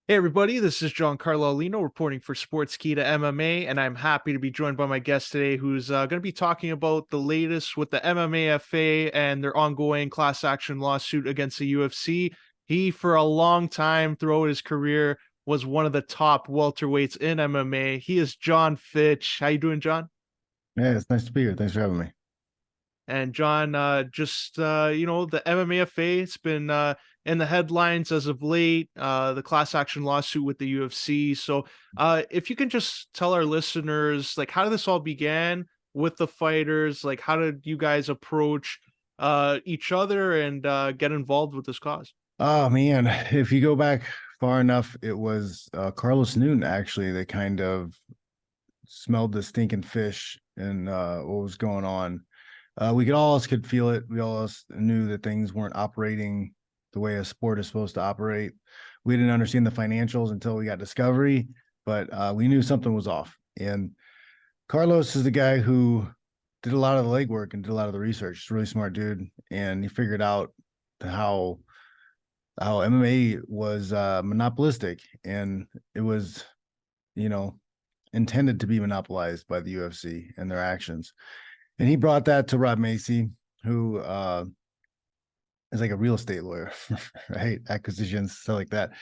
Hey everybody, this is Giancarlo Alino reporting for Sportskeeda MMA, and I'm happy to be joined by my guest today, who's going to be talking about the latest with the MMAFA and their ongoing class action lawsuit against the UFC. He, for a long time throughout his career, was one of the top welterweights in MMA. He is Jon Fitch. How you doing, John? Yeah, it's nice to be here. Thanks for having me. And John, the MMAFA, it's been in the headlines as of late, the class action lawsuit with the UFC. So if you can just tell our listeners, like, how did this all began with the fighters? Like, how did you guys approach each other and get involved with this cause? Oh man, if you go back far enough, it was Carlos Newton actually that kind of smelled the stinking fish and what was going on. We could all us could feel it. We all us knew that things weren't operating the way a sport is supposed to operate. We didn't understand the financials until we got Discovery, but we knew something was off. And Carlos is the guy who did a lot of the legwork and did a lot of the research. He's a really smart dude, and he figured out how MMA was monopolistic, and it was, you know, intended to be monopolized by the UFC and their actions. And he brought that to Rob Macy, who is like a real estate lawyer, right? Acquisitions, stuff like that.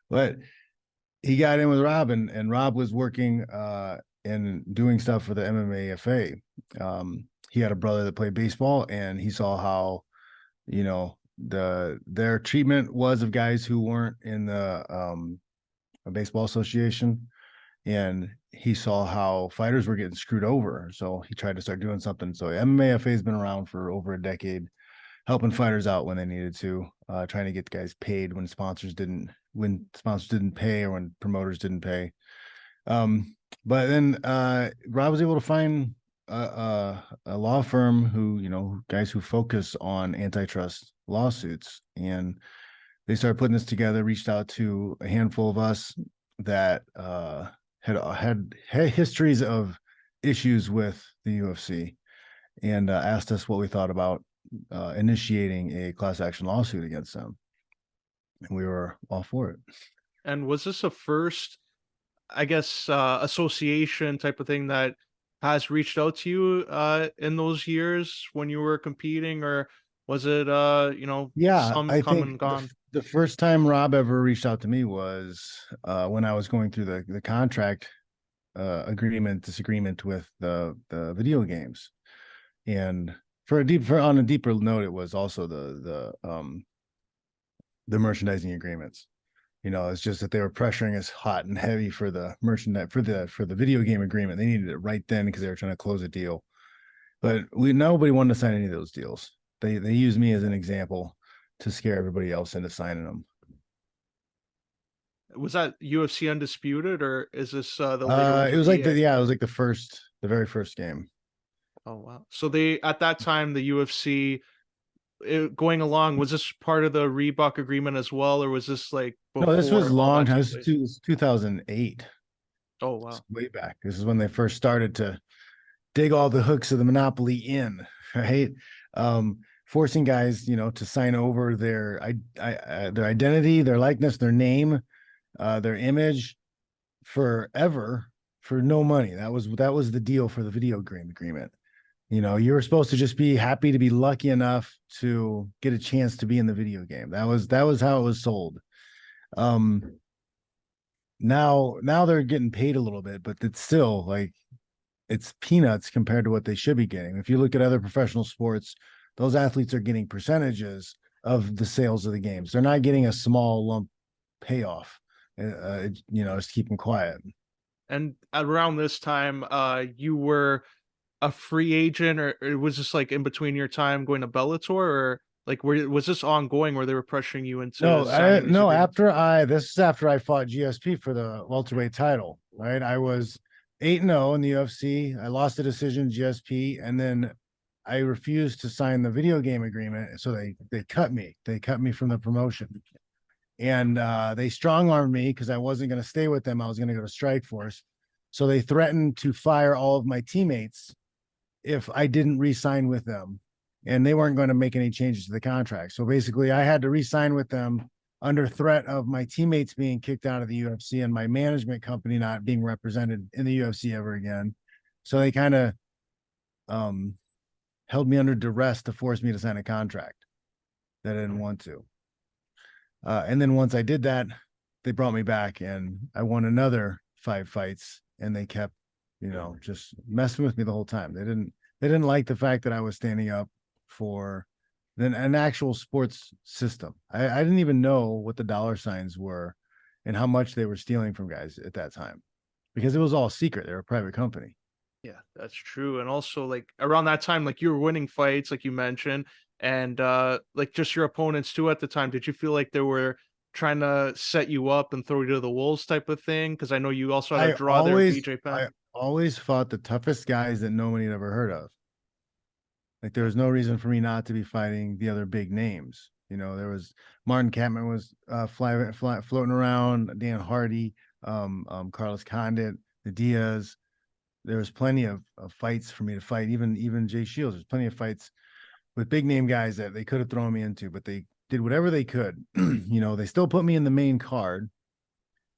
But he got in with Rob, and Rob was working and doing stuff for the MMAFA. He had a brother that played baseball, and he saw how, their treatment was of guys who weren't in the baseball association, and he saw how fighters were getting screwed over. So he tried to start doing something. So MMAFA has been around for over a decade, helping fighters out when they needed to, trying to get guys paid when sponsors didn't pay or when promoters didn't pay. But then Rob was able to find a law firm who, guys who focus on antitrust lawsuits, and they started putting this together, reached out to a handful of us that had histories of issues with the UFC, and asked us what we thought about initiating a class action lawsuit against them. And we were all for it. And was this a first, I guess, association type of thing that has reached out to you in those years when you were competing, or was it Yeah, some I come think and gone? the first time Rob ever reached out to me was when I was going through the contract disagreement with the video games. And on a deeper note, it was also the merchandising agreements. It's just that they were pressuring us hot and heavy for the merchandise for the video game agreement. They needed it right then because they were trying to close a deal. But nobody wanted to sign any of those deals. They used me as an example to scare everybody else into signing them. Was that UFC Undisputed, or is this the later ones It with was like EA? it was like the very first game. Oh wow! So they at that time the UFC going along, was this part of the Reebok agreement as well, or was this like No, this was before all long that time. took This place? was 2008. Oh It's wow! way back. This is when they first started to dig all the hooks of the monopoly in, right? Forcing guys, to sign over their identity, their likeness, their name, their image forever for no money. That was the deal for the video game agreement. You were supposed to just be happy to be lucky enough to get a chance to be in the video game. That was how it was sold. Um, now they're getting paid a little bit, but it's still like it's peanuts compared to what they should be getting. If you look at other professional sports, those athletes are getting percentages of the sales of the games. They're not getting a small lump payoff. Just keep them quiet. And around this time, you were a free agent, or was this like in between your time going to Bellator, or like was this ongoing where they were pressuring you into No, signing these no. agreements? This is after I fought GSP for the welterweight title. Right, I was 8-0 in the UFC. I lost the decision GSP, and then I refused to sign the video game agreement. So they cut me. They cut me from the promotion, and they strong armed me because I wasn't going to stay with them. I was going to go to Strikeforce. So they threatened to fire all of my teammates if I didn't re-sign with them, and they weren't going to make any changes to the contract. So basically, I had to re-sign with them under threat of my teammates being kicked out of the UFC and my management company not being represented in the UFC ever again. So they kind of held me under duress to force me to sign a contract that I didn't want to. And then once I did that, they brought me back and I won another 5 fights, and they kept, just messing with me the whole time. They didn't like the fact that I was standing up for an actual sports system. I didn't even know what the dollar signs were and how much they were stealing from guys at that time, because it was all secret. They're a private company. Yeah, that's true. And also like around that time, like you were winning fights, like you mentioned, and like just your opponents too at the time. Did you feel like they were trying to set you up and throw you to the wolves type of thing? Because I know you also had a draw there with BJ Penn. I always fought the toughest guys that nobody had ever heard of. Like there was no reason for me not to be fighting the other big names. There was Martin Kampman was floating around, Dan Hardy, Carlos Condit, the Diaz. There was plenty of fights for me to fight. Even Jay Shields. There's plenty of fights with big name guys that they could have thrown me into, but they did whatever they could. They still put me in the main card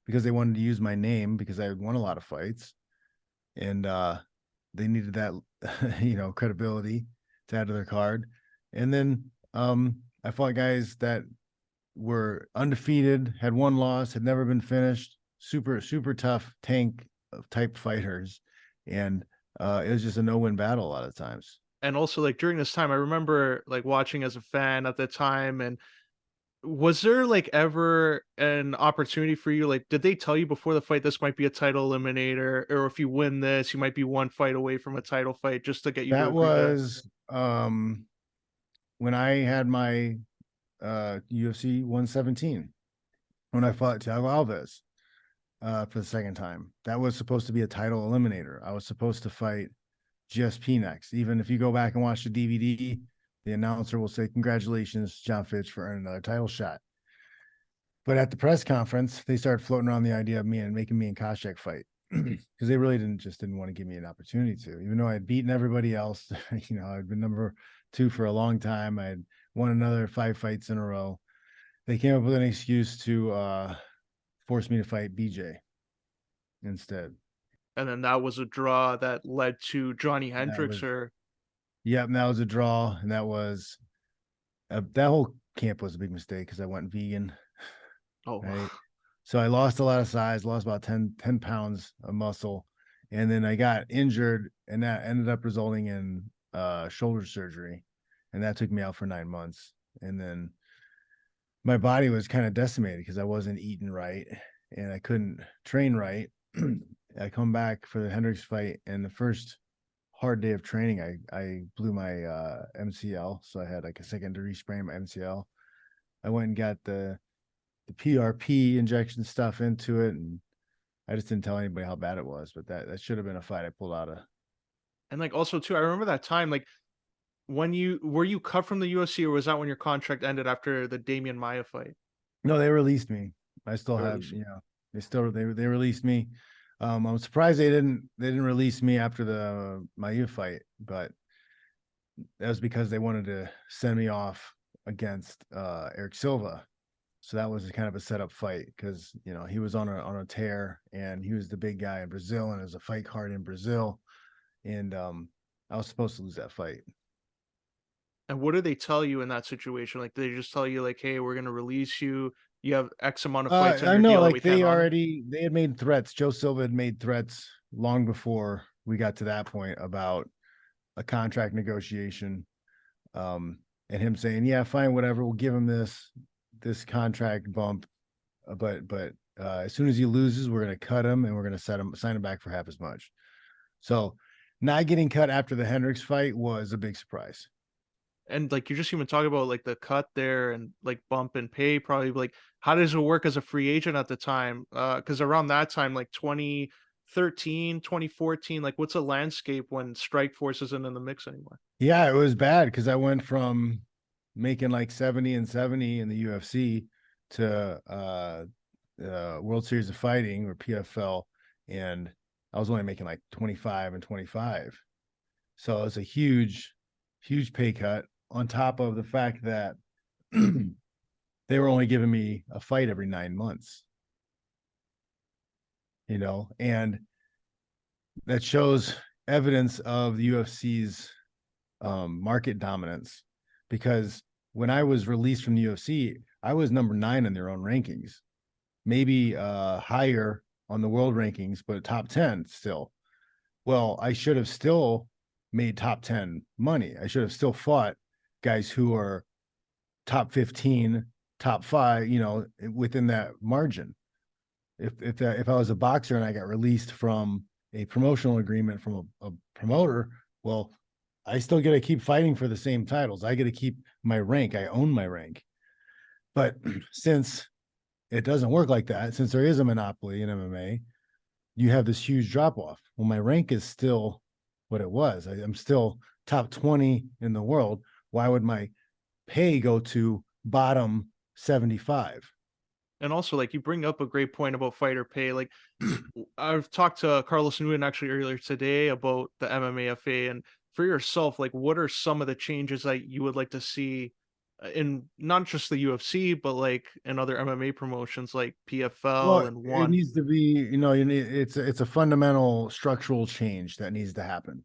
because they wanted to use my name because I had won a lot of fights, and they needed that credibility to add to their card. And then I fought guys that were undefeated, had one loss, had never been finished, super tough tank type fighters, and it was just a no-win battle a lot of times. And also like during this time, I remember like watching as a fan at the time. And was there like ever an opportunity for you? Like, did they tell you before the fight this might be a title eliminator, or if you win this, you might be one fight away from a title fight, just to get you to That agree to? was when I had my UFC 117, when I fought Thiago Alves for the second time. That was supposed to be a title eliminator. I was supposed to fight GSP next. Even if you go back and watch the DVD, the announcer will say, "Congratulations, Jon Fitch, for earning another title shot." But at the press conference, they started floating around the idea of me and making me and Koscheck fight, because they really didn't want to give me an opportunity to, even though I'd beaten everybody else. I'd been number 2 for a long time. I had won another 5 fights in a row. They came up with an excuse to force me to fight BJ instead. And then that was a draw that led to Johny Hendricks, Was, or yep, and that was a draw, and that was that whole camp was a big mistake because I went vegan. oh, Right. So I lost a lot of size, lost about 10 pounds of muscle. And then I got injured, and that ended up resulting in shoulder surgery. And that took me out for 9 months. And then my body was kind of decimated because I wasn't eating right and I couldn't train right. I come back for the Hendricks fight, and the first hard day of training, I blew my MCL. So I had like a secondary sprain in my MCL. I went and got the PRP injection stuff into it, and I just didn't tell anybody how bad it was. But that should have been a fight I pulled out of. and like also too, I remember that time, like when you were you cut from the UFC, or was that when your contract ended after the Demian Maia fight? No, they released me. I still They have, released you. they released me. I'm surprised they didn't release me after the Maia fight, but that was because they wanted to send me off against Eric Silva. So that was kind of a setup fight because he was on a tear, and he was the big guy in Brazil, and it was a fight card in Brazil, and I was supposed to lose that fight. And what did they tell you in that situation? Like, did they just tell you like, "Hey, we're gonna release you. You have X amount of fights on I your know, deal that we like can't honor"? they had made threats. Joe Silva had made threats long before we got to that point about a contract negotiation, and him saying, "Yeah, fine, whatever. We'll give him this contract bump, but as soon as he loses, we're going to cut him and we're going to sign him back for half as much." So, not getting cut after the Hendricks fight was a big surprise. And like you just even talk about like the cut there and like bump and pay, probably like how does it work as a free agent at the time? Because around that time, like 2013, 2014, like what's a landscape when Strike Force isn't in the mix anymore? Yeah, it was bad because I went from making like 70 and 70 in the UFC to World Series of Fighting, or PFL, and I was only making like 25 and 25. So it was a huge pay cut, on top of the fact that they were only giving me a fight every 9 months, and that shows evidence of the UFC's market dominance, because when I was released from the UFC, I was number 9 in their own rankings, maybe higher on the world rankings, but top 10 still. Well, I should have still made top 10 money. I should have still fought guys who are top 15, top 5, within that margin. If I was a boxer and I got released from a promotional agreement from a promoter, well, I still get to keep fighting for the same titles. I get to keep my rank. I own my rank. But since it doesn't work like that, since there is a monopoly in MMA, you have this huge drop off. Well, my rank is still what it was. I'm still top 20 in the world. Why would my pay go to bottom 75? And also, like, you bring up a great point about fighter pay. Like, I've talked to Carlos Nguyen actually earlier today about the MMAFA, and for yourself, like, what are some of the changes that you would like to see in not just the UFC, but like in other MMA promotions like PFL Well, and it One? needs to be, it's a fundamental structural change that needs to happen.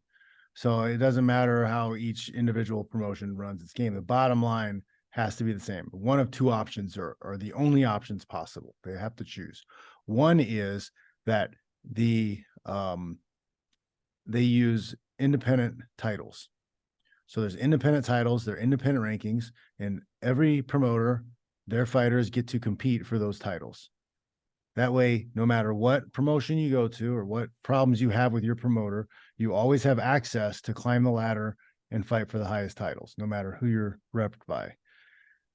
So it doesn't matter how each individual promotion runs its game. The bottom line has to be the same. One of two options are the only options possible. They have to choose. One is that they use independent titles. So there's independent titles, they're independent rankings, and every promoter, their fighters get to compete for those titles. That way, no matter what promotion you go to or what problems you have with your promoter, you always have access to climb the ladder and fight for the highest titles, no matter who you're repped by.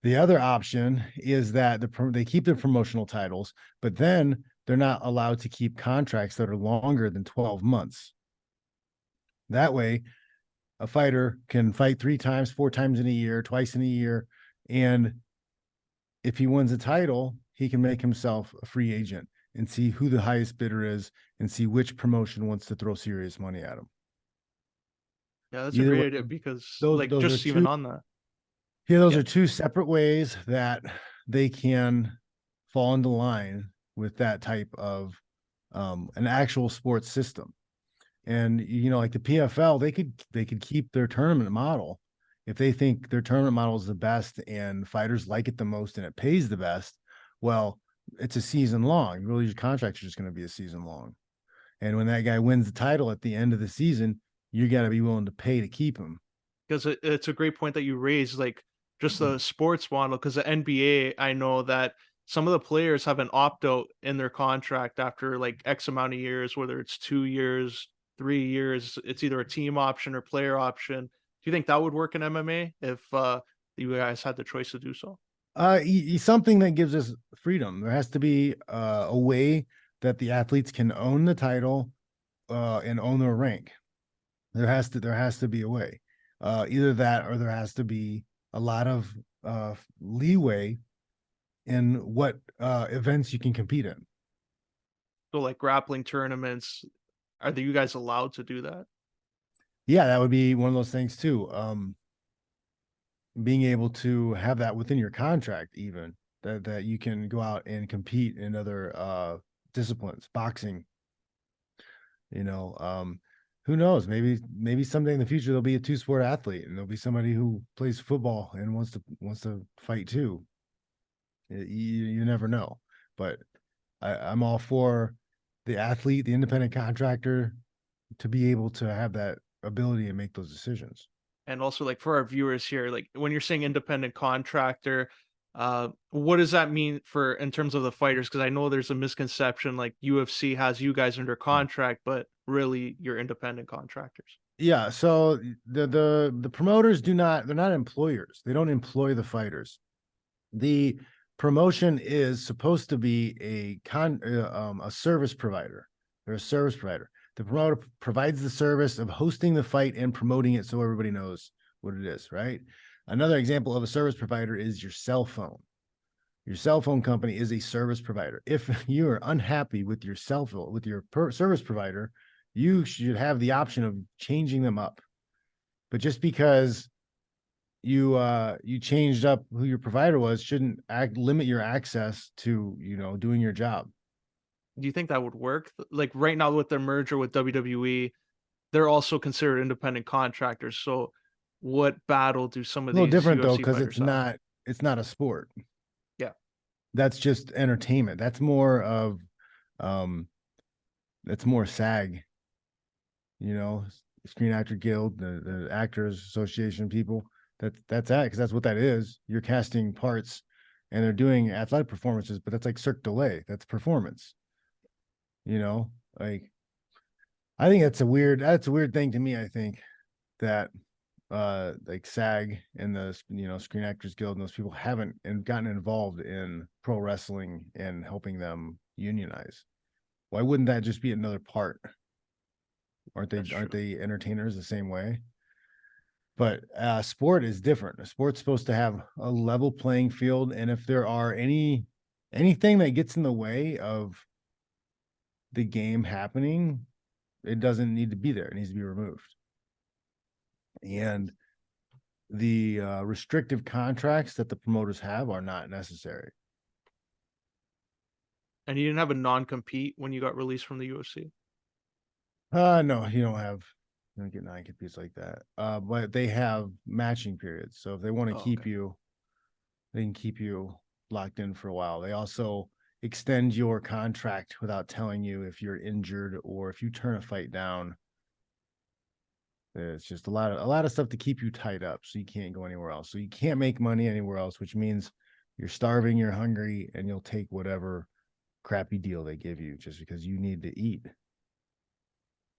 The other option is that they keep their promotional titles, but then they're not allowed to keep contracts that are longer than 12 months. That way, a fighter can fight 3 times, 4 times in a year, twice in a year, and if he wins a title, he can make himself a free agent and see who the highest bidder is and see which promotion wants to throw serious money at him. Yeah, that's a Either way, great idea because like those are just even two. on that. Yeah, those Yeah. are two separate ways that they can fall into line with that type of an actual sports system. And like the PFL, they could keep their tournament model if they think their tournament model is the best and fighters like it the most and it pays the best. Well, it's a season long. Really, your contracts are just going to be a season long. And when that guy wins the title at the end of the season, you got to be willing to pay to keep him. Because it's a great point that you raised, like just the sports model. Because the NBA, I know that some of the players have an opt out in their contract after like X amount of years, whether it's 2 years, 3 years. It's either a team option or player option. Do you think that would work in MMA if you guys had the choice to do so? Something that gives us freedom. There has to be a way that the athletes can own the title and own their rank. There has to be a way. Either that or there has to be a lot of leeway in what events you can compete in. So like grappling tournaments, you guys allowed to do that? Yeah, that would be one of those things too. Being able to have that within your contract, even that you can go out and compete in other disciplines, boxing. Who knows? Maybe someday in the future there'll be a 2-sport athlete, and there'll be somebody who plays football and wants to fight too. You never know, but I'm all for the athlete, the independent contractor, to be able to have that ability to make those decisions. And also, like, for our viewers here, like, when you're saying independent contractor, what does that mean for in terms of the fighters? Because I know there's a misconception, like, UFC has you guys under contract, but really you're independent contractors. Yeah, so the promoters they're not employers. They don't employ the fighters. The promotion is supposed to be a service provider. They're a service provider. The promoter provides the service of hosting the fight and promoting it so everybody knows what it is, right? Another example of a service provider is your cell phone. Your cell phone company is a service provider. If you are unhappy with your cell phone, with your service provider, you should have the option of changing them up. But just because you changed up who your provider was shouldn't limit your access to doing your job. Do you think that would work? Like right now with their merger with WWE, they're also considered independent contractors. So what battle do some A of little these different though, UFC because fighters have? it's not a sport. Yeah. That's just entertainment. That's more of um that's more SAG, you know, Screen Actor Guild, the Actors Association people. That's that, because that's what that is. You're casting parts and they're doing athletic performances, but that's like Cirque du Soleil. That's performance. You know, like I think that's a weird thing to me. I think that like SAG and the Screen Actors Guild and those people haven't gotten involved in pro wrestling and helping them unionize. Why wouldn't that just be another part? That's Aren't true. they entertainers the same way? But sport is different. A sport's supposed to have a level playing field, and if there are anything that gets in the way of the game happening, it doesn't need to be there. It needs to be removed. And the restrictive contracts that the promoters have are not necessary. And you didn't have a non-compete when you got released from the UFC? No, you don't get non-competes like that. But they have matching periods. So if they want to Oh, keep okay. you, they can keep you locked in for a while. They also extend your contract without telling you if you're injured or if you turn a fight down. It's just a lot of stuff to keep you tied up so you can't go anywhere else. So you can't make money anywhere else, which means you're starving, you're hungry, and you'll take whatever crappy deal they give you just because you need to eat.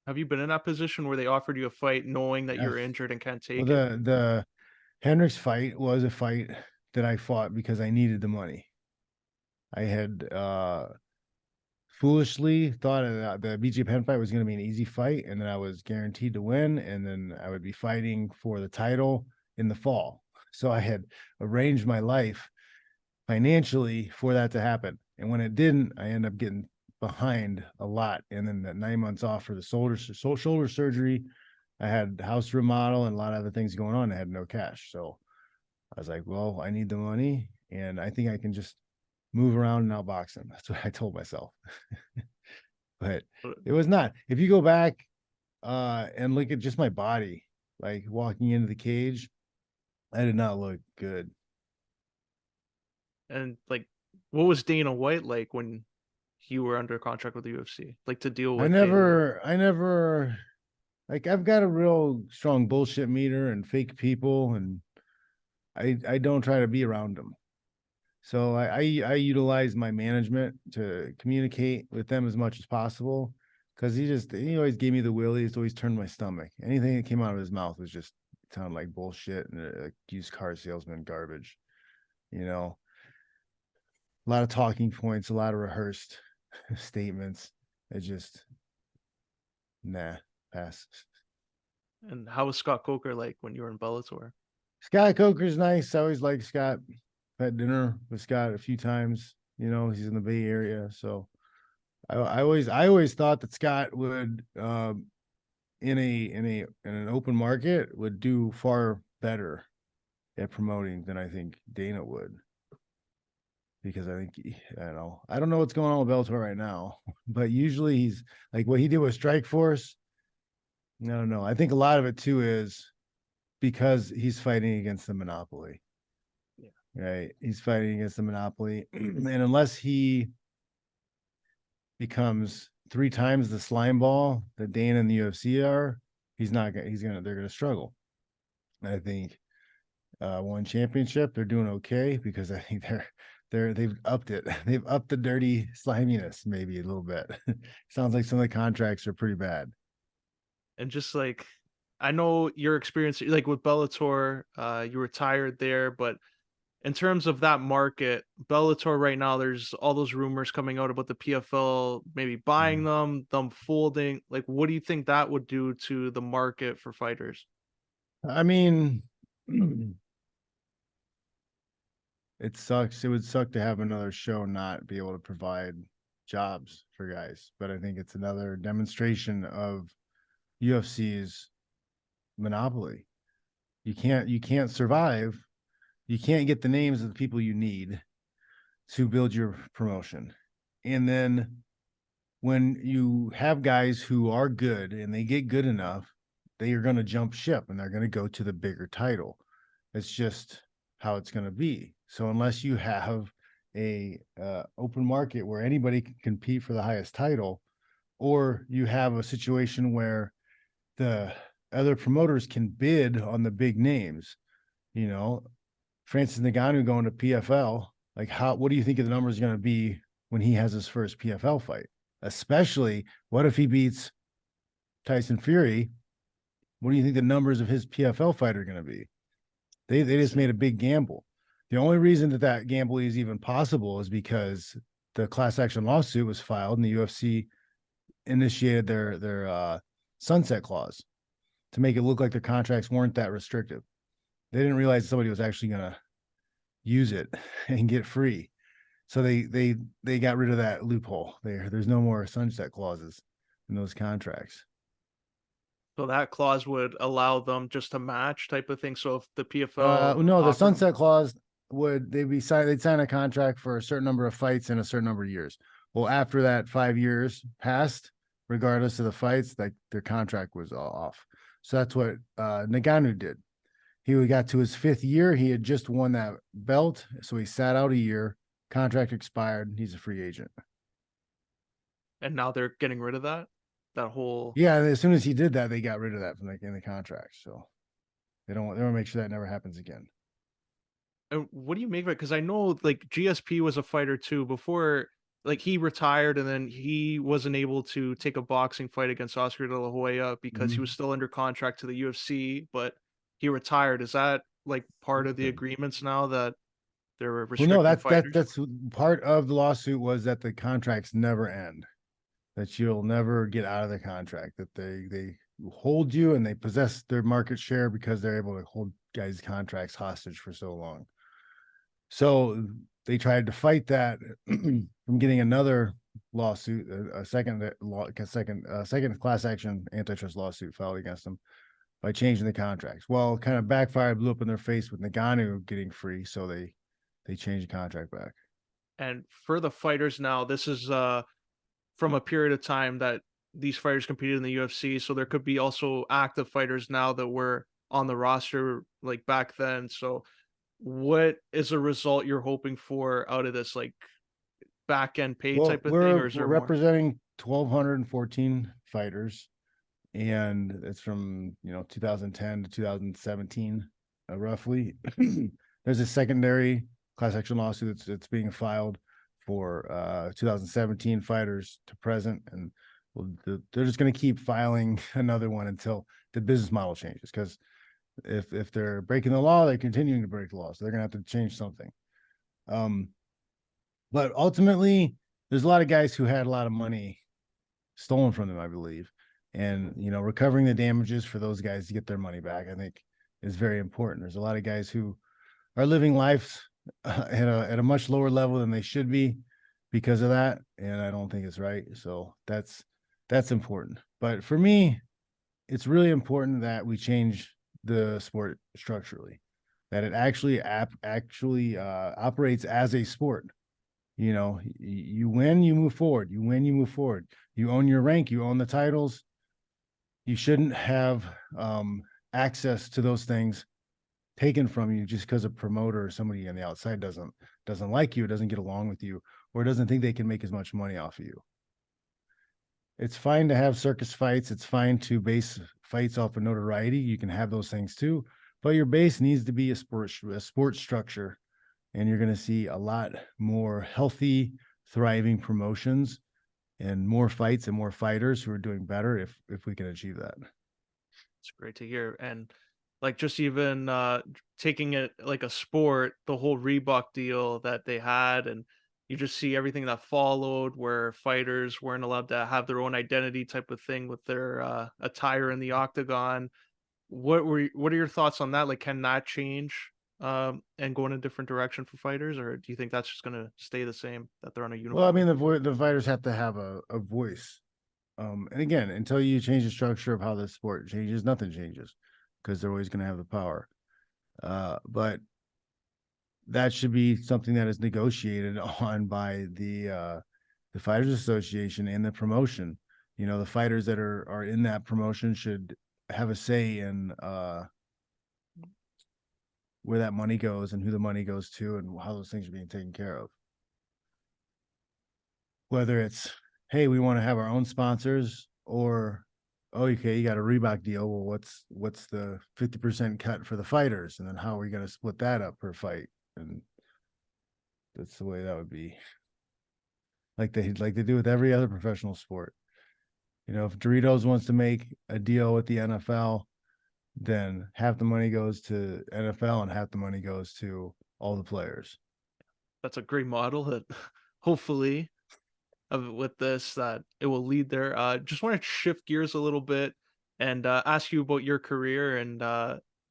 Have you been in that position where they offered you a fight knowing that Yes. you're injured and can't Well, take it? the Hendricks fight was a fight that I fought because I needed the money. I had foolishly thought the BJ Penn fight was going to be an easy fight, and then I was guaranteed to win, and then I would be fighting for the title in the fall. So I had arranged my life financially for that to happen. And when it didn't, I ended up getting behind a lot. And then that 9 months off for the shoulder surgery, I had house remodel and a lot of other things going on. I had no cash. So I was like, well, I need the money. And I think I can just move around and outbox him. That's what I told myself. But it was not. If you go back and look at just my body, like walking into the cage, I did not look good. And like, what was Dana White like when you were under contract with the UFC? Like to deal with Dana White? I never like I've got a real strong bullshit meter and fake people, and I don't try to be around them. So I utilize my management to communicate with them as much as possible, because he always gave me the willies, always turned my stomach. Anything that came out of his mouth was just sounded like bullshit and like used car salesman garbage. You know, a lot of talking points, a lot of rehearsed statements. It just nah, pass. And how was Scott Coker like when you were in Bellator? Scott Coker's nice. I always like Scott. Had dinner with Scott a few times. He's in the Bay Area, so I always thought that Scott would in an open market would do far better at promoting than I think Dana would, because I don't know what's going on with Bellator right now, but usually he's like what he did with Strike Force. I don't know. I think a lot of it too is because he's fighting against the monopoly. Yeah. Right? He's fighting against the monopoly, and unless he becomes 3 times the slime ball that Dana and the UFC are, he's not gonna. They're gonna struggle. And I think one championship, they're doing okay because I think they've upped it. They've upped the dirty sliminess maybe a little bit. Sounds like some of the contracts are pretty bad. And just like, I know your experience, like with Bellator, you retired there, but in terms of that market, Bellator right now, there's all those rumors coming out about the PFL maybe buying Mm. them folding. Like, what do you think that would do to the market for fighters? I mean, it sucks. It would suck to have another show not be able to provide jobs for guys, but I think it's another demonstration of UFC's monopoly. You can't survive. You can't get the names of the people you need to build your promotion. And then when you have guys who are good and they get good enough, they are going to jump ship and they're going to go to the bigger title. It's just how it's going to be. So unless you have a open market where anybody can compete for the highest title, or you have a situation where the other promoters can bid on the big names, Francis Ngannou going to PFL, like what do you think the number is going to be when he has his first PFL fight? Especially, what if he beats Tyson Fury? What do you think the numbers of his PFL fight are going to be? They just made a big gamble. The only reason that gamble is even possible is because the class action lawsuit was filed and the UFC initiated their sunset clause to make it look like their contracts weren't that restrictive. They didn't realize somebody was actually going to use it and get free. So they got rid of that loophole. There's no more sunset clauses in those contracts. So that clause would allow them just to match type of thing. So if the PFL No, the sunset clause they'd sign a contract for a certain number of fights in a certain number of years. Well, after that 5 years passed, regardless of the fights, like their contract was off. So that's what Ngannou did. He got to his 5th year. He had just won that belt, so he sat out a year. Contract expired. He's a free agent. And now they're getting rid of that whole. Yeah, as soon as he did that, they got rid of that from in the contract. So they don't want to make sure that never happens again. And what do you make of it? Because I know like GSP was a fighter too before, like he retired and then he wasn't able to take a boxing fight against Oscar De La Hoya because he was still under contract to the UFC, but he retired. Is that like part of the agreements now that there were restricting fighters? That's part of the lawsuit was that the contracts never end, that you'll never get out of the contract, that they hold you and they possess their market share because they're able to hold guys' contracts hostage for so long. So they tried to fight that from getting another lawsuit, a second class action antitrust lawsuit filed against them by changing the contracts. Well, it kind of backfired, blew up in their face with Ngannou getting free, so they changed the contract back. And for the fighters now, this is from a period of time that these fighters competed in the UFC, so there could be also active fighters now that were on the roster like back then. So what is a result you're hoping for out of this, like back end pay type of thing, or is we're there representing 1,214 fighters, and it's from 2010 to 2017, roughly. There's a secondary class action lawsuit that's being filed for 2017 fighters to present, and they're just going to keep filing another one until the business model changes, because if they're breaking the law, they're continuing to break the law, so they're going to have to change something. But ultimately, there's a lot of guys who had a lot of money stolen from them, I believe, and recovering the damages for those guys to get their money back, I think, is very important. There's a lot of guys who are living lives at a much lower level than they should be because of that, and I don't think it's right. So that's important. But for me, it's really important that we change the sport structurally, that it actually operates as a sport. You win, you move forward. You win, you move forward. You own your rank, you own the titles. You shouldn't have access to those things taken from you just because a promoter or somebody on the outside doesn't like you, doesn't get along with you, or doesn't think they can make as much money off of you. It's fine to have circus fights. It's fine to base fights off of notoriety. You can have those things too, but your base needs to be a sports structure, and you're going to see a lot more healthy, thriving promotions and more fights and more fighters who are doing better if we can achieve that. It's great to hear. And like just even taking it like a sport, the whole Reebok deal that they had, and you just see everything that followed where fighters weren't allowed to have their own identity type of thing with their attire in the octagon. What are your thoughts on that? Like, can that change and go in a different direction for fighters, or do you think that's just going to stay the same, that they're on a uniform? Well, I mean, the fighters have to have a voice. And again, until you change the structure of how the sport changes, nothing changes, because they're always going to have the power. But that should be something that is negotiated on by the Fighters Association and the promotion. You know, the fighters that are in that promotion should have a say in where that money goes and who the money goes to and how those things are being taken care of. Whether it's, hey, we want to have our own sponsors, or, oh, okay, you got a Reebok deal. Well, what's the 50% cut for the fighters? And then how are we going to split that up per fight? And that's the way that would be. Like they do with every other professional sport. You know, if Doritos wants to make a deal with the NFL, then half the money goes to NFL and half the money goes to all the players. That's a great model that hopefully with this that it will lead there. Just want to shift gears a little bit and ask you about your career and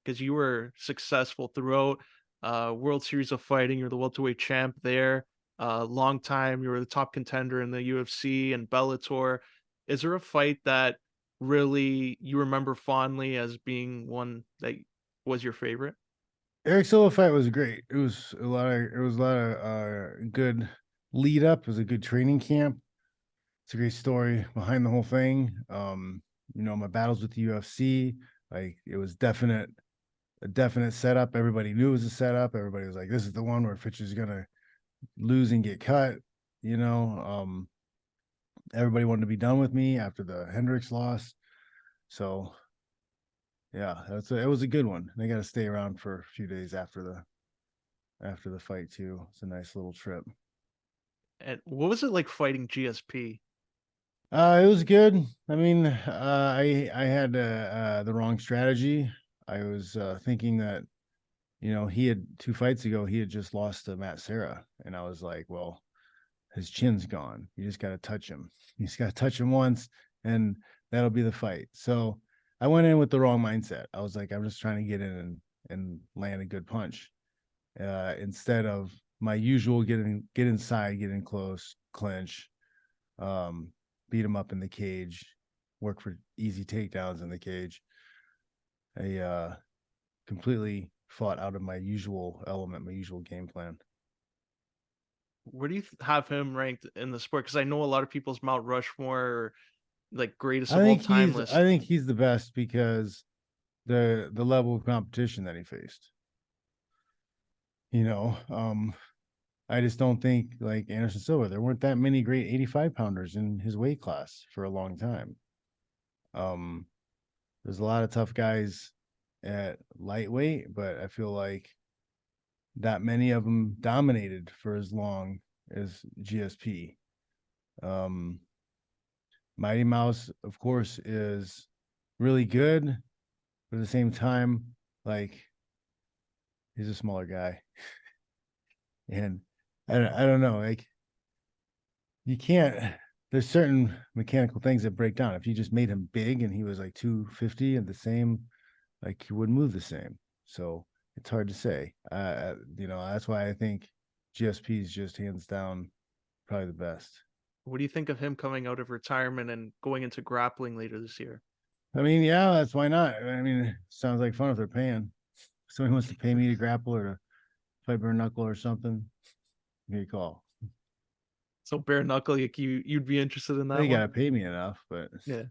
because you were successful throughout World Series of Fighting. You're the welterweight champ there. Long time. You were the top contender in the UFC and Bellator. Is there a fight that really you remember fondly as being one that was your favorite? Eric Silva fight was great. It was a lot of good lead up. It was a good training camp. It's a great story behind the whole thing. You know, my battles with the UFC, like it was a definite setup. Everybody knew it was a setup. Everybody was like, this is the one where Fitch is gonna lose and get cut. You know, everybody wanted to be done with me after the Hendricks loss. So yeah, it was a good one. They got to stay around for a few days after the fight too. It's a nice little trip. And what was it like fighting GSP? It was good. I mean, I had the wrong strategy. I was thinking that, you know, he had 2 fights ago, he had just lost to Matt Serra, and I was like, well, his chin's gone. You just got to touch him. You just got to touch him once, and that'll be the fight. So I went in with the wrong mindset. I was like, I'm just trying to get in and land a good punch, instead of my usual get inside, get in close, clinch, um, beat him up in the cage, work for easy takedowns in the cage. I completely fought out of my usual element, my usual game plan. Where do you have him ranked in the sport? Because I know a lot of people's Mount Rushmore, or, like greatest of all time I list. think he's the best because the level of competition that he faced. You know, I just don't think like Anderson Silva, there weren't that many great 85 pounders in his weight class for a long time. Um, there's a lot of tough guys at lightweight, but I feel like that many of them dominated for as long as GSP. Um, Mighty Mouse, of course, is really good, but at the same time, like he's a smaller guy, and I don't know, like you can't. There's certain mechanical things that break down. If you just made him big and he was like 250 and the same, like he wouldn't move the same. So it's hard to say. You know, that's why I think GSP is just hands down probably the best. What do you think of him coming out of retirement and going into grappling later this year? I mean, yeah, that's why not. I mean, it sounds like fun if they're paying. If somebody wants to pay me to grapple or to fight bare knuckle or something, give me a call. So bare knuckle, you'd be interested in that They one? gotta pay me enough, but Yeah,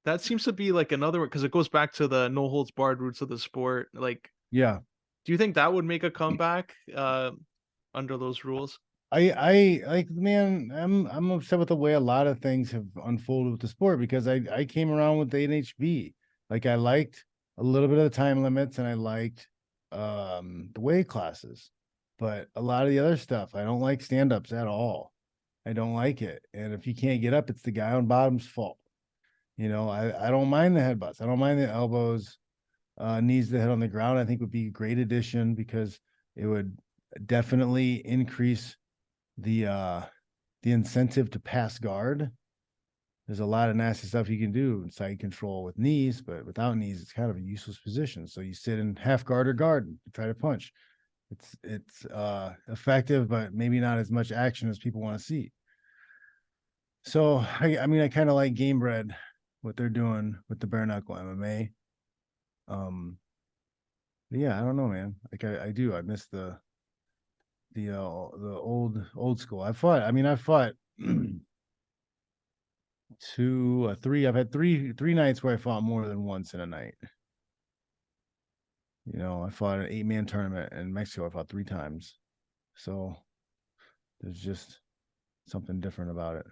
that seems to be like another one because it goes back to the no holds barred roots of the sport. Like, yeah. do you think that would make a comeback under those rules? I like, man, I'm upset with the way a lot of things have unfolded with the sport because I came around with the NHB. Like I liked a little bit of the time limits and I liked the weight classes. But a lot of the other stuff, I don't like stand-ups at all. I don't like it. And if you can't get up, it's the guy on bottom's fault. You know, I don't mind the headbutts. I don't mind the elbows, knees to the head on the ground. I think would be a great addition because it would definitely increase the incentive to pass guard. There's a lot of nasty stuff you can do in side control with knees, but without knees, it's kind of a useless position. So you sit in half guard or guard and try to punch. It's effective, but maybe not as much action as people want to see. So I mean, I kind of like Game Bread, what they're doing with the bare knuckle MMA. Um, Yeah, I don't know, man. Like I do. I miss the old school. I fought two, three. I've had three nights where I fought more than once in a night. I fought an 8-man tournament in Mexico. I fought 3 times. So there's just something different about it.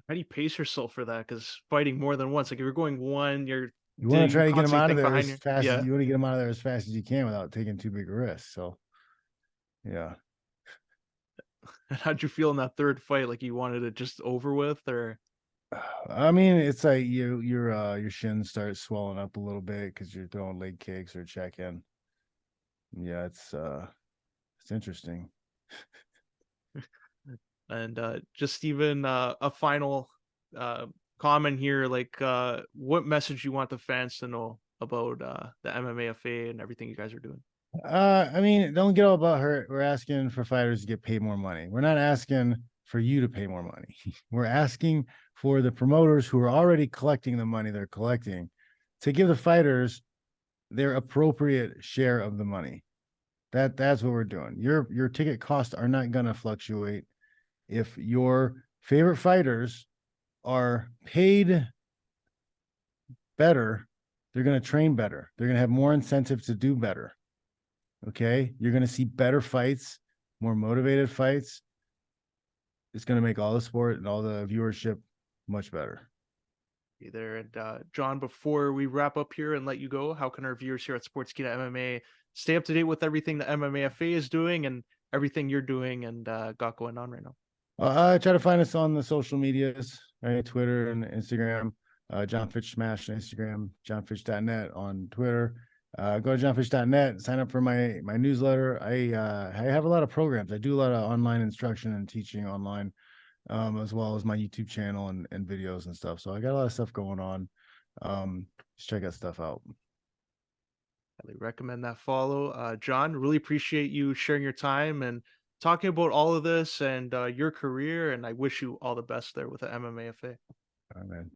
How do you pace yourself for that? Because fighting more than once, like if you're going one, you're You want to you try to get them constantly out of think there behind as you. fast as Yeah. you want to get them out of there as fast as you can without taking too big a risk. So yeah. And how'd you feel in that third fight? Like you wanted it just over with, or I mean, it's like your shins start swelling up a little bit because you're throwing leg kicks or check in. Yeah, it's interesting. and just even a final uh comment here, like what message you want the fans to know about the MMAFA and everything you guys are doing? I mean, don't get all about her. We're asking for fighters to get paid more money. We're not asking for you to pay more money. We're asking for the promoters who are already collecting the money they're collecting to give the fighters their appropriate share of the money. That's what we're doing. Your ticket costs are not going to fluctuate if your favorite fighters are paid better. They're going to train better. They're going to have more incentive to do better. Okay. You're going to see better fights, more motivated fights. It's going to make all the sport and all the viewership much better. There and John, before we wrap up here and let you go, how can our viewers here at Sportskeeda MMA stay up to date with everything the MMAFA is doing and everything you're doing and got going on right now? Try to find us on the social medias, right? Twitter and Instagram. Jon Fitch Smash on Instagram, jonfitch.net on Twitter. Go to jonfitch.net, sign up for my newsletter. I have a lot of programs. I do a lot of online instruction and teaching online, as well as my YouTube channel and videos and stuff. So I got a lot of stuff going on. Just check that stuff out. Highly recommend that follow. John, really appreciate you sharing your time and talking about all of this and your career. And I wish you all the best there with the MMAFA. All right, man.